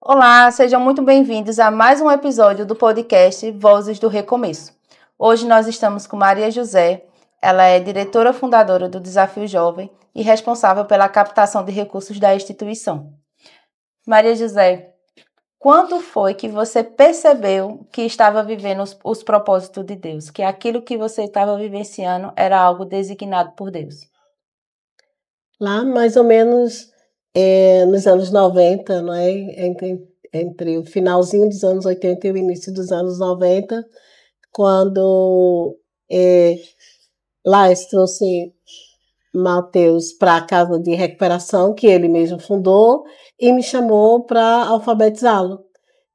Olá, sejam muito bem-vindos a mais um episódio do podcast Vozes do Recomeço. Hoje nós estamos com Maria José, ela é diretora fundadora do Desafio Jovem e responsável pela captação de recursos da instituição. Maria José, quando foi que você percebeu que estava vivendo os propósitos de Deus, que aquilo que você estava vivenciando era algo designado por Deus? Lá, mais ou menos, nos anos 90, não é? Entre o finalzinho dos anos 80 e o início dos anos 90, quando Lais trouxe Mateus para a casa de recuperação, que ele mesmo fundou, e me chamou para alfabetizá-lo.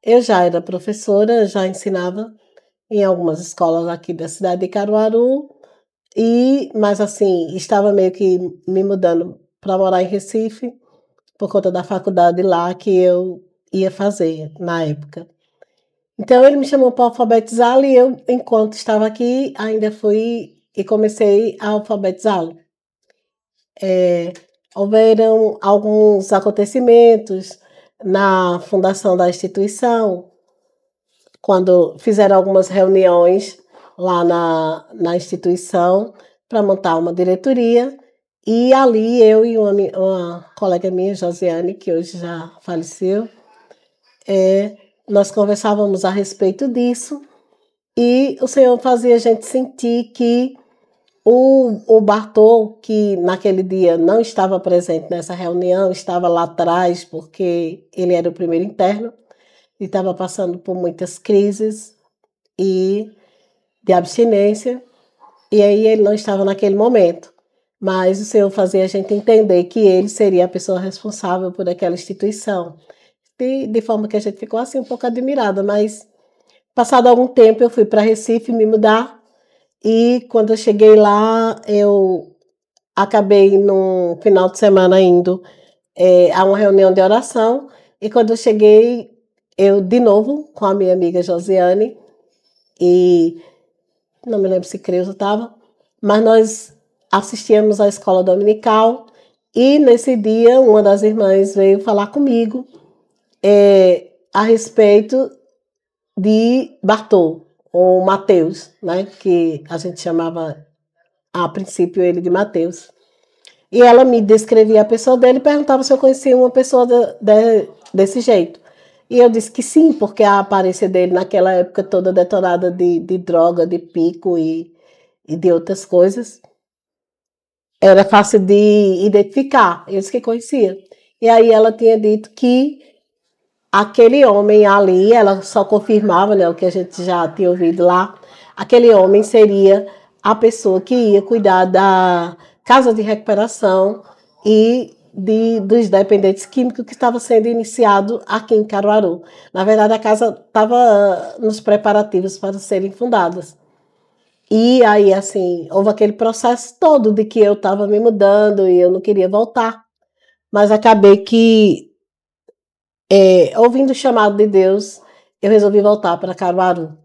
Eu já era professora, já ensinava em algumas escolas aqui da cidade de Caruaru, mas assim, estava meio que me mudando para morar em Recife, por conta da faculdade lá que eu ia fazer na época. Então ele me chamou para alfabetizá-lo e eu, enquanto estava aqui, ainda fui e comecei a alfabetizá-lo. Houveram alguns acontecimentos na fundação da instituição, quando fizeram algumas reuniões lá na instituição para montar uma diretoria. E ali eu e uma colega minha, Josiane, que hoje já faleceu, nós conversávamos a respeito disso e o Senhor fazia a gente sentir que o Bartô, que naquele dia não estava presente nessa reunião, estava lá atrás porque ele era o primeiro interno e estava passando por muitas crises e de abstinência, e aí ele não estava naquele momento. Mas o Senhor fazia a gente entender que ele seria a pessoa responsável por aquela instituição. De forma que a gente ficou assim um pouco admirada, mas passado algum tempo eu fui para Recife me mudar e quando eu cheguei lá eu acabei no final de semana indo a uma reunião de oração e quando eu cheguei eu de novo com a minha amiga Josiane e não me lembro se Creuza estava, mas nós assistíamos à escola dominical e nesse dia uma das irmãs veio falar comigo a respeito de Bartô, ou Mateus, né, que a gente chamava a princípio ele de Mateus. E ela me descrevia a pessoa dele e perguntava se eu conhecia uma pessoa desse jeito. E eu disse que sim, porque a aparência dele naquela época toda detonada de droga, de pico e de outras coisas, era fácil de identificar. Eu disse que conhecia. E aí ela tinha dito que aquele homem ali, ela só confirmava, né, o que a gente já tinha ouvido lá, aquele homem seria a pessoa que ia cuidar da casa de recuperação e dos dependentes químicos que estava sendo iniciado aqui em Caruaru. Na verdade, a casa estava nos preparativos para serem fundadas. E aí, assim, houve aquele processo todo de que eu estava me mudando e eu não queria voltar. Mas acabei que, ouvindo o chamado de Deus, eu resolvi voltar para Caruaru.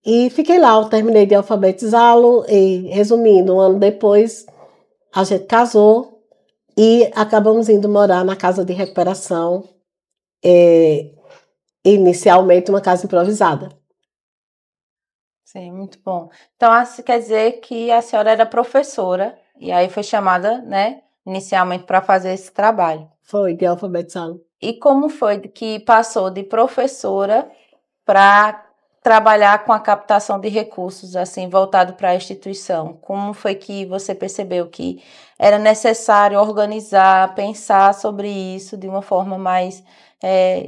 E fiquei lá, eu terminei de alfabetizá-lo e, resumindo, um ano depois, a gente casou e acabamos indo morar na casa de recuperação, inicialmente uma casa improvisada. Sim, muito bom. Então, quer dizer que a senhora era professora e aí foi chamada, né, inicialmente para fazer esse trabalho. Foi, de alfabetizá-lo. E como foi que passou de professora para trabalhar com a captação de recursos, assim, voltado para a instituição? Como foi que você percebeu que era necessário organizar, pensar sobre isso de uma forma mais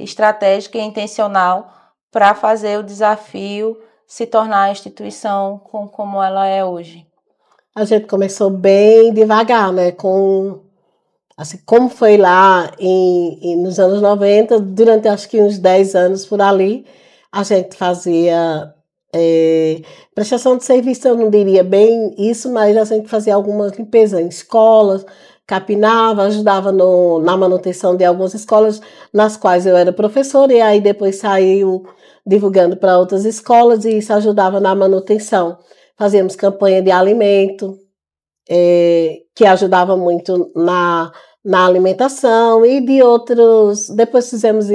estratégica e intencional para fazer o desafio se tornar a instituição como ela é hoje? A gente começou bem devagar, né? Assim, como foi lá nos anos 90, durante acho que uns 10 anos por ali, a gente fazia prestação de serviço, eu não diria bem isso, mas a gente fazia algumas limpezas em escolas, capinava, ajudava na manutenção de algumas escolas nas quais eu era professora, e aí depois saiu divulgando para outras escolas e isso ajudava na manutenção. Fazíamos campanha de alimento, que ajudava muito na alimentação e de outros. Depois fizemos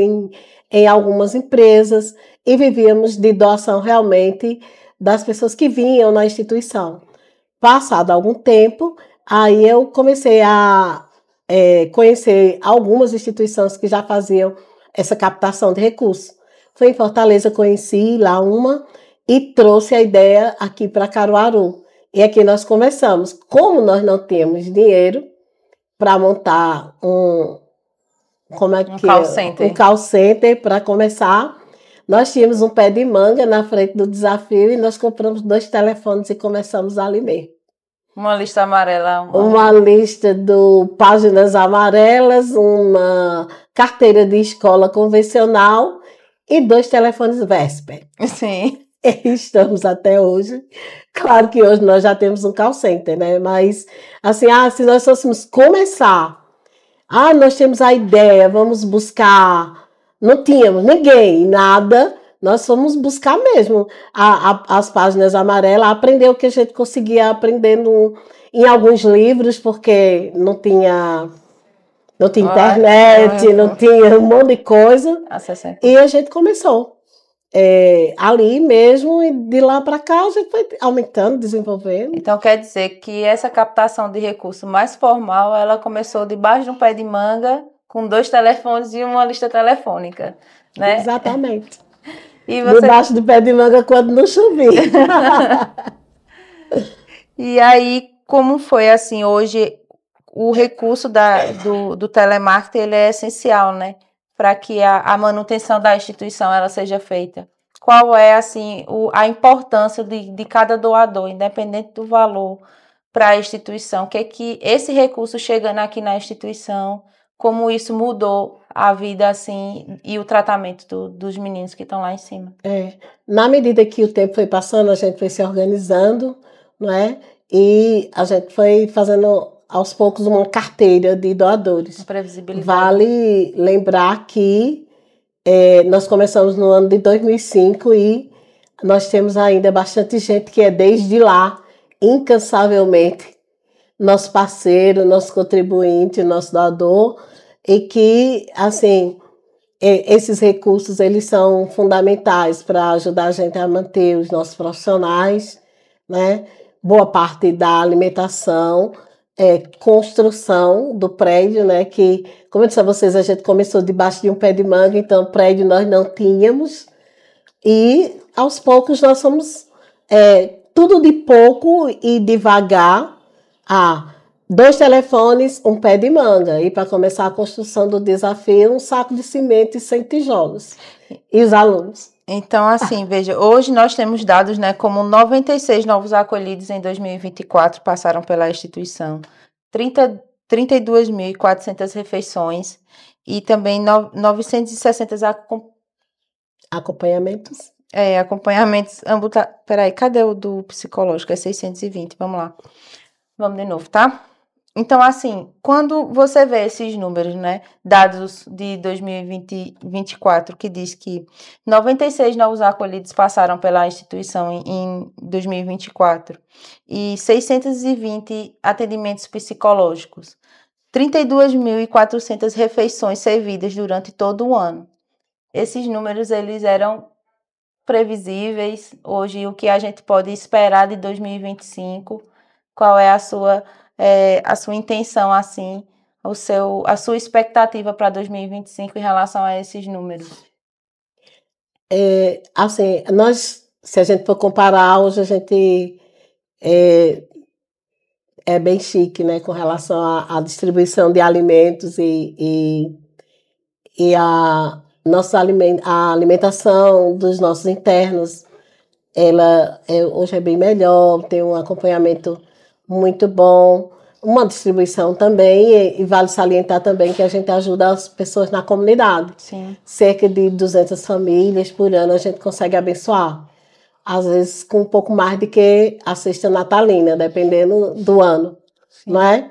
em algumas empresas e vivíamos de doação realmente das pessoas que vinham na instituição. Passado algum tempo, aí eu comecei a conhecer algumas instituições que já faziam essa captação de recursos. Foi em Fortaleza, conheci lá uma e trouxe a ideia aqui para Caruaru. E aqui nós começamos. Como nós não temos dinheiro para montar um call center para começar, nós tínhamos um pé de manga na frente do desafio e nós compramos 2 telefones e começamos ali mesmo. Uma lista amarela. Uma lista do páginas amarelas, uma carteira de escola convencional e 2 telefones Vesper. Sim. E estamos até hoje. Claro que hoje nós já temos um call center, né? Mas, assim, se nós fôssemos começar, nós temos a ideia, vamos buscar. Não tínhamos ninguém, nada. Nós fomos buscar mesmo as páginas amarelas, aprender o que a gente conseguia aprender em alguns livros, porque não tinha internet, não tinha um monte de coisa. E a gente começou ali mesmo, e de lá para cá a gente foi aumentando, desenvolvendo. Então quer dizer que essa captação de recurso mais formal, ela começou debaixo de um pé de manga, com 2 telefones e uma lista telefônica, né? Exatamente. Debaixo do pé de manga quando não chovia. E aí, como foi assim, hoje o recurso do telemarketing, ele é essencial, né? Para que a manutenção da instituição ela seja feita. Qual é assim a importância de cada doador, independente do valor, para a instituição? O que é que esse recurso chegando aqui na instituição, como isso mudou a vida assim e o tratamento dos meninos que estão lá em cima? Na medida que o tempo foi passando, a gente foi se organizando, não é? E a gente foi fazendo aos poucos uma carteira de doadores. Previsibilidade. Vale lembrar que nós começamos no ano de 2005 e nós temos ainda bastante gente que é desde lá, incansavelmente, nosso parceiro, nosso contribuinte, nosso doador, e que, assim, esses recursos, eles são fundamentais para ajudar a gente a manter os nossos profissionais, né? Boa parte da alimentação, construção do prédio, né? Que, como eu disse a vocês, a gente começou debaixo de um pé de manga, então prédio nós não tínhamos, e aos poucos nós fomos tudo de pouco e devagar. 2 telefones, um pé de manga. E para começar a construção do desafio, um saco de cimento e 100 tijolos. E os alunos. Então, assim, veja, hoje nós temos dados, né, como 96 novos acolhidos em 2024 passaram pela instituição, 32.400 refeições e também 960 acompanhamentos. Acompanhamentos ambulatoriais. Peraí, cadê o do psicológico? É 620, vamos lá. Vamos de novo, tá? Então, assim, quando você vê esses números, né, dados de 2024, que diz que 96 novos acolhidos passaram pela instituição em 2024 e 620 atendimentos psicológicos, 32.400 refeições servidas durante todo o ano. Esses números, eles eram previsíveis. Hoje, o que a gente pode esperar de 2025? Qual é a sua intenção, assim, a sua expectativa para 2025 em relação a esses números? Assim, se a gente for comparar, hoje a gente é bem chique, né, com relação à distribuição de alimentos e a alimentação dos nossos internos. Ela hoje é bem melhor, tem um acompanhamento muito bom, uma distribuição também, e vale salientar também que a gente ajuda as pessoas na comunidade. Sim. Cerca de 200 famílias por ano a gente consegue abençoar, às vezes com um pouco mais do que a cesta natalina, dependendo do ano. Sim. Não é?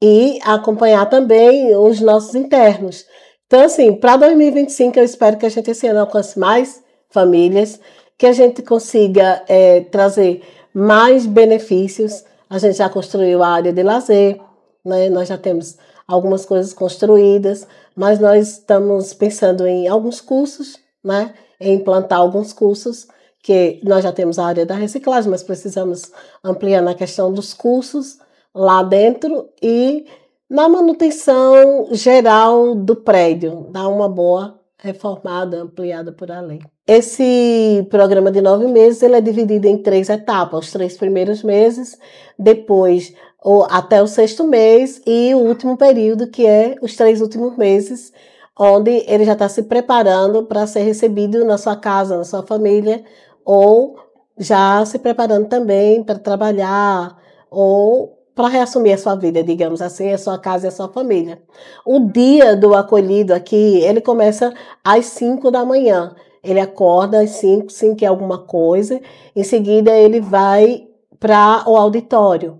E acompanhar também os nossos internos. Então, assim, para 2025 eu espero que a gente esse ano alcance mais famílias, que a gente consiga trazer mais benefícios. A gente já construiu a área de lazer, né? Nós já temos algumas coisas construídas, mas nós estamos pensando em alguns cursos, né? Em implantar alguns cursos, que nós já temos a área da reciclagem, mas precisamos ampliar na questão dos cursos lá dentro e na manutenção geral do prédio, dar uma boa reformada, ampliada por ali. Esse programa de 9 meses ele é dividido em 3 etapas, os 3 primeiros meses, depois até o 6º mês e o último período, que é os 3 últimos meses, onde ele já está se preparando para ser recebido na sua casa, na sua família, ou já se preparando também para trabalhar, ou para reassumir a sua vida, digamos assim, a sua casa e a sua família. O dia do acolhido aqui, ele começa às 5 da manhã. Ele acorda às 5 é alguma coisa, em seguida ele vai para o auditório,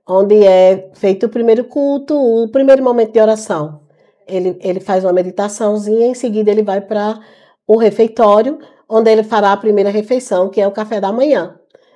onde é feito o primeiro culto, o primeiro momento de oração. Ele faz uma meditaçãozinha, em seguida ele vai para o refeitório, onde ele fará a primeira refeição, que é o café da manhã.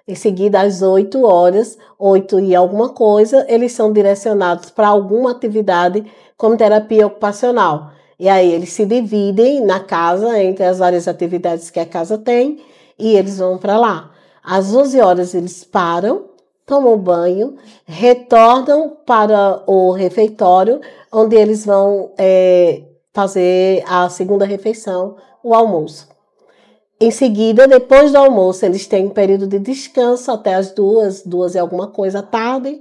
Em seguida, às 8 horas, 8 e alguma coisa, eles são direcionados para alguma atividade como terapia ocupacional. E aí eles se dividem na casa entre as várias atividades que a casa tem e eles vão para lá. Às 11 horas eles param, tomam banho, retornam para o refeitório, onde eles vão fazer a segunda refeição, o almoço. Em seguida, depois do almoço, eles têm um período de descanso até as 2 e alguma coisa da tarde,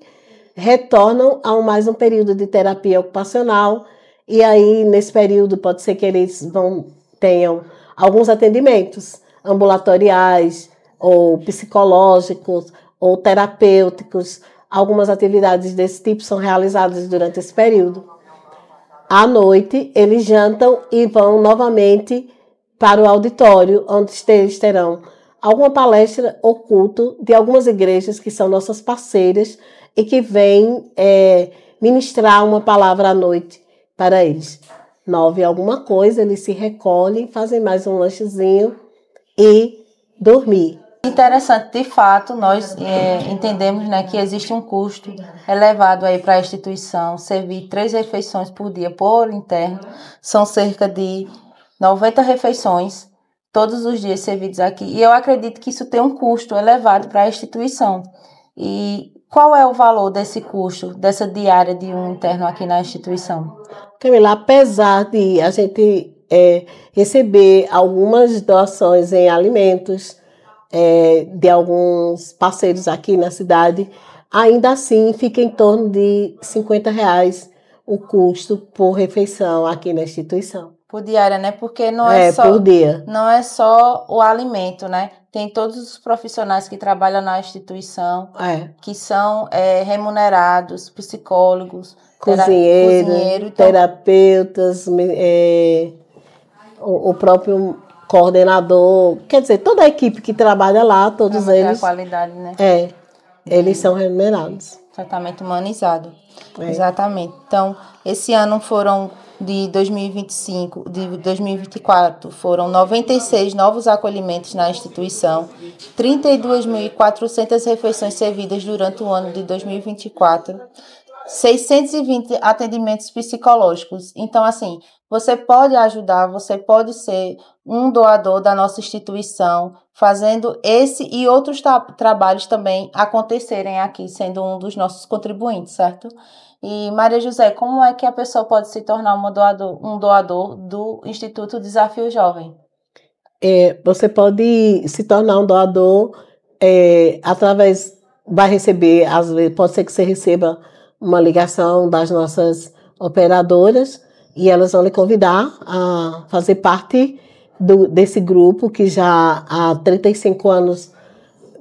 retornam a mais um período de terapia ocupacional, e aí, nesse período, pode ser que eles tenham alguns atendimentos ambulatoriais, ou psicológicos, ou terapêuticos. Algumas atividades desse tipo são realizadas durante esse período. À noite, eles jantam e vão novamente para o auditório, onde eles terão alguma palestra ou culto de algumas igrejas que são nossas parceiras e que vêm ministrar uma palavra à noite para eles. 9 alguma coisa, eles se recolhem, fazem mais um lanchezinho e dormir. Interessante, de fato, nós entendemos, né, que existe um custo elevado aí para a instituição, servir 3 refeições por dia por interno, são cerca de 90 refeições, todos os dias servidos aqui. E eu acredito que isso tem um custo elevado para a instituição. E qual é o valor desse custo, dessa diária de um interno aqui na instituição? Camila, apesar de a gente receber algumas doações em alimentos de alguns parceiros aqui na cidade, ainda assim fica em torno de R$50 o custo por refeição aqui na instituição. Por diária, né? Porque não é só por dia. Não é só o alimento, né? Tem todos os profissionais que trabalham na instituição, que são remunerados, psicólogos, cozinheiro, então, terapeutas, o próprio coordenador, quer dizer, toda a equipe que trabalha lá, todos eles. A qualidade, né? Eles são remunerados. Tratamento humanizado. Exatamente. Então, esse ano foram de 2025, de 2024, foram 96 novos acolhimentos na instituição, 32.400 refeições servidas durante o ano de 2024, 620 atendimentos psicológicos. Então, assim, você pode ajudar, você pode ser um doador da nossa instituição, fazendo esse e outros trabalhos também acontecerem aqui, sendo um dos nossos contribuintes, certo? E, Maria José, como é que a pessoa pode se tornar um doador do Instituto Desafio Jovem? Você pode se tornar um doador vai receber, às vezes, pode ser que você receba uma ligação das nossas operadoras e elas vão lhe convidar a fazer parte desse grupo que já há 35 anos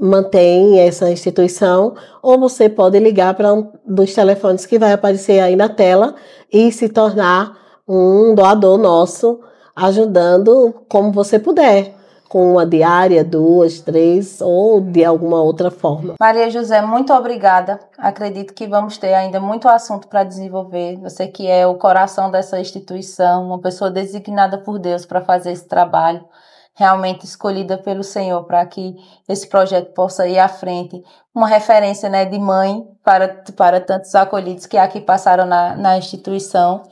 mantém essa instituição, ou você pode ligar para um dos telefones que vai aparecer aí na tela e se tornar um doador nosso, ajudando como você puder, com uma diária, 2, 3 ou de alguma outra forma. Maria José, muito obrigada. Acredito que vamos ter ainda muito assunto para desenvolver. Você que é o coração dessa instituição, uma pessoa designada por Deus para fazer esse trabalho. realmente escolhida pelo Senhor para que esse projeto possa ir à frente. Uma referência, né, de mãe para tantos acolhidos que aqui passaram na instituição.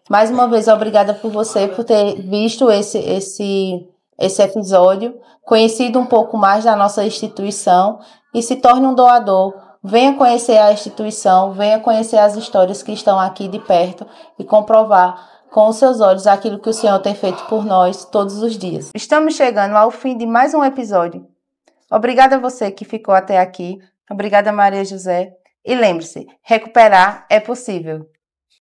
Mais uma vez, obrigada por você, por ter visto esse episódio, conhecido um pouco mais da nossa instituição e se torne um doador. Venha conhecer a instituição, venha conhecer as histórias que estão aqui de perto e comprovar com os seus olhos aquilo que o Senhor tem feito por nós todos os dias. Estamos chegando ao fim de mais um episódio. Obrigada a você que ficou até aqui. Obrigada, Maria José. E lembre-se, recuperar é possível.